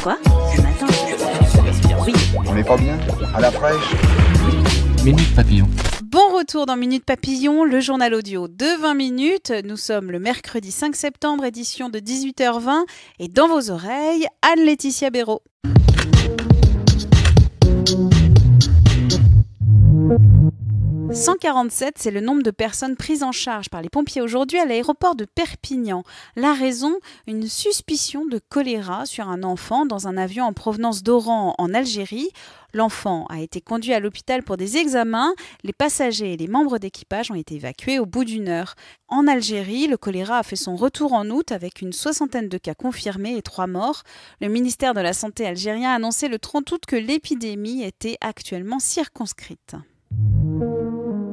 Quoi? Ce matin? Oui. On n'est pas bien? À la fraîche? Minute Papillon. Bon retour dans Minute Papillon, le journal audio de 20 minutes. Nous sommes le mercredi 5 septembre, édition de 18h20. Et dans vos oreilles, Anne-Laetitia Béraud. « 147, c'est le nombre de personnes prises en charge par les pompiers aujourd'hui à l'aéroport de Perpignan. La raison, une suspicion de choléra sur un enfant dans un avion en provenance d'Oran en Algérie. L'enfant a été conduit à l'hôpital pour des examens. Les passagers et les membres d'équipage ont été évacués au bout d'une heure. En Algérie, le choléra a fait son retour en août avec une 60aine de cas confirmés et 3 morts. Le ministère de la Santé algérien a annoncé le 30 août que l'épidémie était actuellement circonscrite.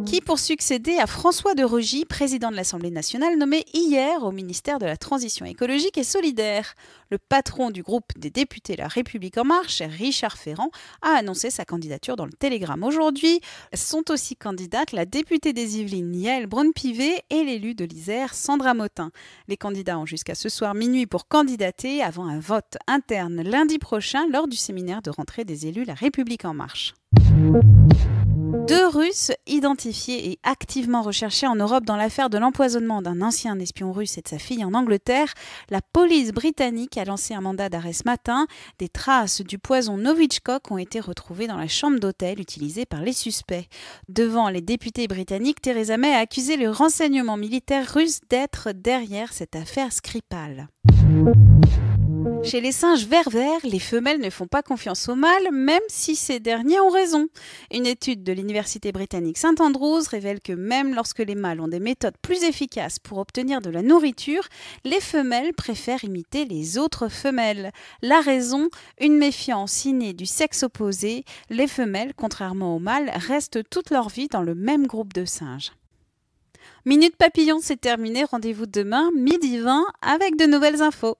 Qui pour succéder à François de Rugy, président de l'Assemblée nationale, nommé hier au ministère de la Transition écologique et solidaire. Le patron du groupe des députés La République En Marche, Richard Ferrand, a annoncé sa candidature dans le Télégramme. Aujourd'hui sont aussi candidates la députée des Yvelines, Yaël Braun-Pivet, et l'élu de l'Isère, Sandra Motin. Les candidats ont jusqu'à ce soir minuit pour candidater avant un vote interne lundi prochain lors du séminaire de rentrée des élus La République En Marche. 2 Russes identifiés et activement recherchés en Europe dans l'affaire de l'empoisonnement d'un ancien espion russe et de sa fille en Angleterre. La police britannique a lancé un mandat d'arrêt ce matin. Des traces du poison Novichok ont été retrouvées dans la chambre d'hôtel utilisée par les suspects. Devant les députés britanniques, Theresa May a accusé le renseignement militaire russe d'être derrière cette affaire Skripal. Chez les singes vert-vert, les femelles ne font pas confiance aux mâles, même si ces derniers ont raison. Une étude de l'université britannique St Andrews révèle que même lorsque les mâles ont des méthodes plus efficaces pour obtenir de la nourriture, les femelles préfèrent imiter les autres femelles. La raison, une méfiance innée du sexe opposé. Les femelles, contrairement aux mâles, restent toute leur vie dans le même groupe de singes. Minute Papillon, c'est terminé. Rendez-vous demain, midi 20, avec de nouvelles infos.